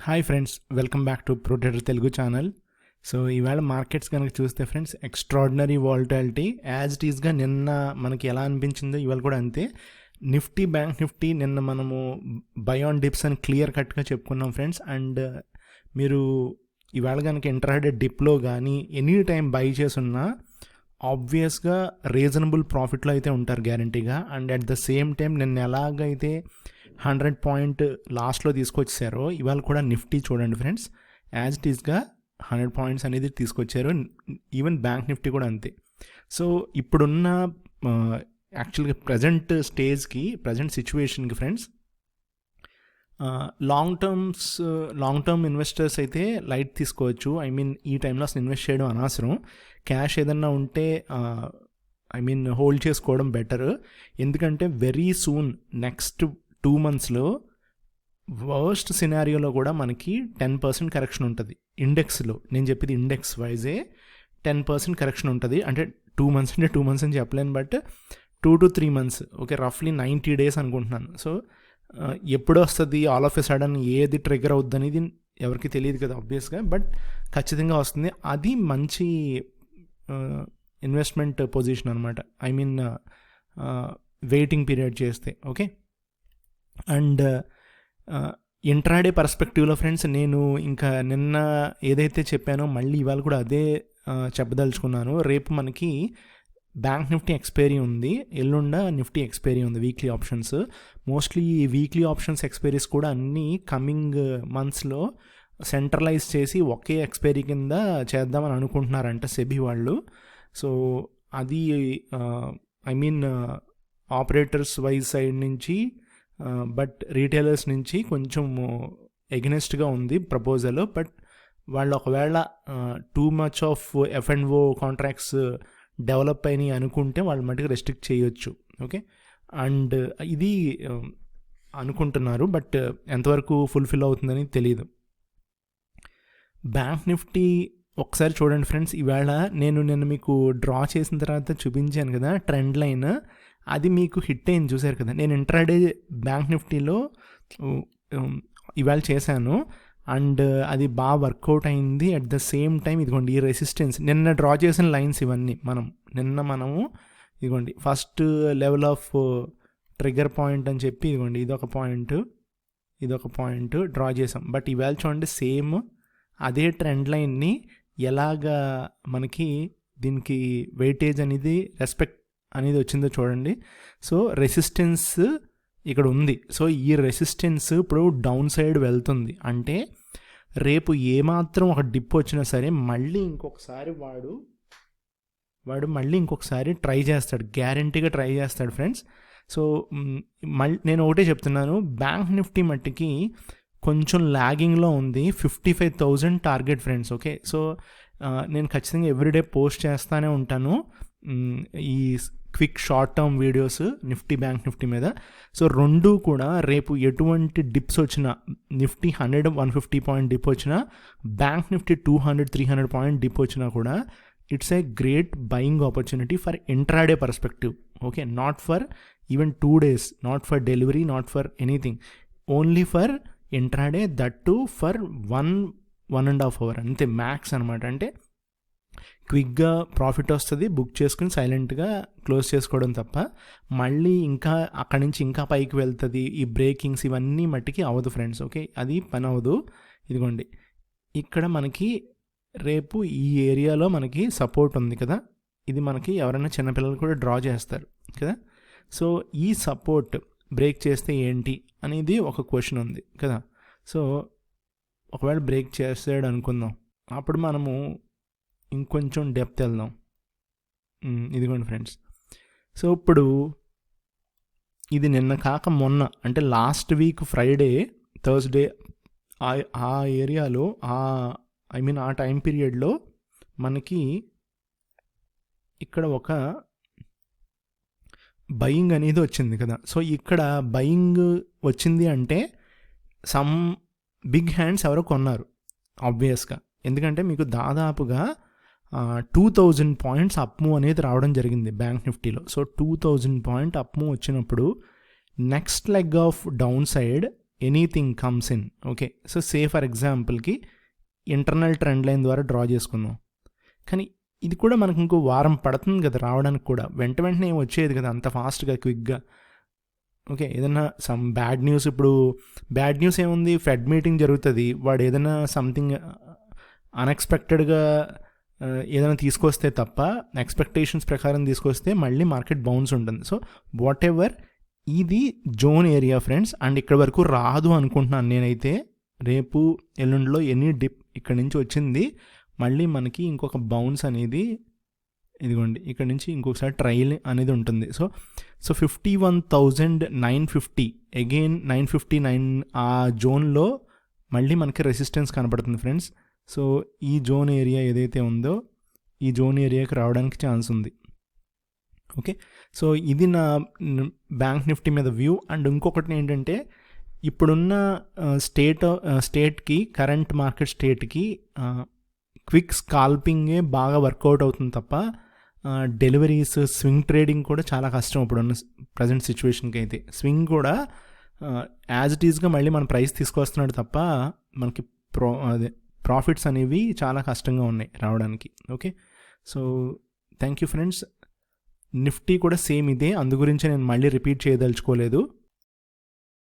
Hi friends, welcome back to protector Telugu channel. So ఈవేళ markets కనుక చూస్తే friends, extraordinary volatility as it ఈస్గా నిన్న మనకి ఎలా అనిపించిందో ఇవాళ కూడా అంతే. నిఫ్టీ, బ్యాంక్ నిఫ్టీ నిన్న మనము బై ఆన్ డిప్స్ అని క్లియర్ కట్గా చెప్పుకున్నాం ఫ్రెండ్స్. అండ్ మీరు ఈవేళ కనుక ఇంట్రాడే డిప్లో కానీ ఎనీ టైం బై చేసున్నా ఆబ్వియస్గా రీజనబుల్ ప్రాఫిట్లో అయితే ఉంటారు గ్యారంటీగా. And at the same time నిన్న ఎలాగైతే 100 పాయింట్ లాస్ట్లో తీసుకొచ్చారో ఇవాళ కూడా నిఫ్టీ చూడండి ఫ్రెండ్స్, యాజ్ ఇట్ ఈస్గా 100 పాయింట్స్ అనేది తీసుకొచ్చారు. ఈవెన్ బ్యాంక్ నిఫ్టీ కూడా అంతే. సో ఇప్పుడున్న యాక్చువల్గా ప్రజెంట్ స్టేజ్కి, ప్రజెంట్ సిచ్యువేషన్కి ఫ్రెండ్స్, లాంగ్ టర్మ్ ఇన్వెస్టర్స్ అయితే లైట్ తీసుకోవచ్చు. ఐ మీన్ ఈ టైంలో అసలు ఇన్వెస్ట్ చేయడం అనవసరం. క్యాష్ ఏదన్నా ఉంటే హోల్డ్ చేసుకోవడం బెటర్. ఎందుకంటే వెరీ సూన్ నెక్స్ట్ 2 monthsలో వర్స్ట్ సినారియోలో కూడా మనకి 10% కరెక్షన్ ఉంటుంది ఇండెక్స్లో. నేను చెప్పేది ఇండెక్స్ వైజే 10% కరెక్షన్ ఉంటుంది. అంటే 2 months అంటే 2 months అని చెప్పలేను, బట్ 2 to 3 months, ఓకే, రఫ్లీ 90 days అనుకుంటున్నాను. సో ఎప్పుడు వస్తుంది, ఆల్ ఆఫ్ ఎ సడన్ ఏది ట్రిగర్ అవుద్ది అనేది ఎవరికి తెలియదు కదా ఆబ్వియస్గా, బట్ ఖచ్చితంగా వస్తుంది. అది మంచి ఇన్వెస్ట్మెంట్ పొజిషన్ అనమాట. ఐ మీన్ వెయిటింగ్ పీరియడ్ చేస్తే, ఓకే. అండ్ ఇంట్రాడే పర్స్పెక్టివ్లో ఫ్రెండ్స్, నేను ఇంకా నిన్న ఏదైతే చెప్పానో మళ్ళీ ఇవాళ కూడా అదే చెప్పదలుచుకున్నాను. రేపు మనకి బ్యాంక్ నిఫ్టీ ఎక్స్పైరీ ఉంది, ఎల్లుండ నిఫ్టీ ఎక్స్పైరీ ఉంది, వీక్లీ ఆప్షన్స్. మోస్ట్లీ ఈ వీక్లీ ఆప్షన్స్ ఎక్స్పైరీస్ కూడా అన్నీ కమింగ్ మంత్స్లో సెంట్రలైజ్ చేసి ఒకే ఎక్స్పైరీ కింద చేద్దామని అనుకుంటున్నారంట సెబీ వాళ్ళు. సో అది ఆపరేటర్స్ వైజ్ సైడ్ నుంచి, బట్ రీటైలర్స్ నుంచి కొంచెం ఎగనెస్ట్గా ఉంది ప్రపోజల్. బట్ వాళ్ళు ఒకవేళ too much of F&O contracts develop అయినాయి అనుకుంటే వాళ్ళు మటుకు రెస్ట్రిక్ట్ చేయొచ్చు, ఓకే. అండ్ ఇది అనుకుంటున్నారు, బట్ ఎంతవరకు ఫుల్ఫిల్ అవుతుందని తెలియదు. బ్యాంక్ నిఫ్టీ ఒకసారి చూడండి ఫ్రెండ్స్. ఈవేళ నిన్న మీకు డ్రా చేసిన తర్వాత చూపించాను కదా ట్రెండ్ లైన్, అది మీకు హిట్ అయింది చూసారు కదా. నేను ఇంట్రాడే బ్యాంక్ నిఫ్టీలో ఇవాళ చేశాను, అండ్ అది బాగా వర్కౌట్ అయింది. అట్ ద సేమ్ టైం ఇదిగోండి ఈ రెసిస్టెన్స్, నిన్న డ్రా చేసిన లైన్స్ ఇవన్నీ మనము ఇదిగోండి first level of trigger point అని చెప్పి ఇదిగోండి ఇదొక పాయింట్ డ్రా చేసాం. బట్ ఇవాళ చూడండి సేమ్ అదే ట్రెండ్ లైన్ని ఎలాగా మనకి దీనికి వెయిటేజ్ అనేది, రెస్పెక్ట్ అనేది వచ్చిందో చూడండి. సో రెసిస్టెన్స్ ఇక్కడ ఉంది. సో ఈ రెసిస్టెన్స్ ఇప్పుడు డౌన్ సైడ్ వెళ్తుంది. అంటే రేపు ఏమాత్రం ఒక డిప్ వచ్చినా సరే మళ్ళీ ఇంకొకసారి వాడు మళ్ళీ ఇంకొకసారి ట్రై చేస్తాడు, గ్యారంటీగా ట్రై చేస్తాడు ఫ్రెండ్స్. సో నేను ఒకటే చెప్తున్నాను, బ్యాంక్ నిఫ్టీ మట్టికి కొంచెం లాగింగ్లో ఉంది. 55,000 టార్గెట్ ఫ్రెండ్స్, ఓకే. సో నేను ఖచ్చితంగా ఎవ్రీడే పోస్ట్ చేస్తూనే ఉంటాను ఈ quick short term videos Nifty, bank Nifty మీద. సో రెండు కూడా రేపు ఎటువంటి డిప్స్ వచ్చినా, నిఫ్టీ 100-150 పాయింట్ డిప్ వచ్చినా, బ్యాంక్ నిఫ్టీ 200-300 పాయింట్ డిప్ వచ్చినా కూడా it's a great buying opportunity for intraday perspective, okay. Not for even 2 days, not for delivery, not for anything, only for intraday, that to for 1.5 hour అంతే max అనమాట. అంటే క్విక్గా profit వస్తుంది, book చేసుకుని సైలెంట్గా close చేసుకోవడం తప్ప మళ్ళీ ఇంకా అక్కడి నుంచి ఇంకా పైకి వెళ్తుంది. ఈ బ్రేకింగ్స్ ఇవన్నీ మట్టికి అవ్వదు ఫ్రెండ్స్, ఓకే. అది పని అవ్వదు. ఇదిగోండి ఇక్కడ మనకి రేపు ఈ ఏరియాలో మనకి సపోర్ట్ ఉంది కదా, ఇది మనకి ఎవరైనా చిన్నపిల్లలు కూడా డ్రా చేస్తారు కదా. సో ఈ సపోర్ట్ బ్రేక్ చేస్తే ఏంటి అనేది ఒక క్వశ్చన్ ఉంది కదా. సో ఒకవేళ బ్రేక్ చేస్తాడు అనుకుందాం, అప్పుడు మనము ఇంకొంచెం డెప్త్ వెళ్దాం. ఇదిగోండి ఫ్రెండ్స్. సో ఇప్పుడు ఇది నిన్న కాక మొన్న, అంటే లాస్ట్ వీక్ ఫ్రైడే, థర్స్డే, ఆ ఏరియాలో, ఆ టైం పీరియడ్లో మనకి ఇక్కడ ఒక బయింగ్ అనేది వచ్చింది కదా. సో ఇక్కడ బయింగ్ వచ్చింది అంటే సమ్ బిగ్ హ్యాండ్స్ ఎవరో కొన్నారు ఆబ్వియస్గా. ఎందుకంటే మీకు దాదాపుగా 2000 పాయింట్స్ అప్ మూవ్ అనేది రావడం జరిగింది బ్యాంక్ నిఫ్టీలో. సో 2000 పాయింట్ అప్ మూవ్ వచ్చినప్పుడు next leg of down side anything comes in. Okay, so say for ఎగ్జాంపుల్కి ఇంటర్నల్ ట్రెండ్ లైన్ ద్వారా డ్రా చేసుకుందాం. కానీ ఇది కూడా మనకు ఇంకో వారం పడుతుంది కదా రావడానికి కూడా, వెంటనే ఏం వచ్చేది కదా అంత ఫాస్ట్గా క్విక్గా. ఓకే, ఏదైనా సమ్ బ్యాడ్ న్యూస్, ఇప్పుడు బ్యాడ్ న్యూస్ ఏముంది, ఫెడ్ మీటింగ్ జరుగుతుంది, వాడు ఏదైనా సంథింగ్ అన్ఎక్స్పెక్టెడ్గా ఏదైనా తీసుకొస్తే తప్ప, ఎక్స్పెక్టేషన్స్ ప్రకారం తీసుకొస్తే మళ్ళీ మార్కెట్ బౌన్స్ ఉంటుంది. సో వాట్ ఎవర్, ఇది జోన్ ఏరియా ఫ్రెండ్స్, అండ్ ఇక్కడ వరకు రాదు అనుకుంటున్నాను నేనైతే. రేపు ఎల్లుండిలో ఎనీ డిప్ ఇక్కడ నుంచి వచ్చింది, మళ్ళీ మనకి ఇంకొక బౌన్స్ అనేది ఇదిగోండి ఇక్కడ నుంచి ఇంకొకసారి ట్రయల్ అనేది ఉంటుంది. సో 51,950 అగైన్ 959 ఆ జోన్లో మళ్ళీ మనకి రెసిస్టెన్స్ కనపడుతుంది ఫ్రెండ్స్. సో ఈ జోన్ ఏరియా ఏదైతే ఉందో ఈ జోన్ ఏరియాకి రావడానికి ఛాన్స్ ఉంది. ఓకే, సో ఇది నా బ్యాంక్ నిఫ్టీ మీద వ్యూ. అండ్ ఇంకొకటి ఏంటంటే, ఇప్పుడున్న స్టేట్కి, కరెంట్ మార్కెట్ స్టేట్కి క్విక్ స్కాల్పింగే బాగా వర్కౌట్ అవుతుంది తప్ప డెలివరీస్, స్వింగ్ ట్రేడింగ్ కూడా చాలా కష్టం ఇప్పుడున్న ప్రజెంట్ సిచ్యువేషన్కి అయితే. స్వింగ్ కూడా యాజ్ ఇట్ ఈస్గా మళ్ళీ మన ప్రైస్ తీసుకొస్తున్నాడు తప్ప మనకి ప్రాఫిట్స్ అనేవి చాలా కష్టంగా ఉన్నాయి రావడానికి. Okay, so thank you friends. Nifty కూడా సేమ్ ఇదే, అందు గురించి నేను మళ్ళీ రిపీట్ చేయదలుచుకోలేదు.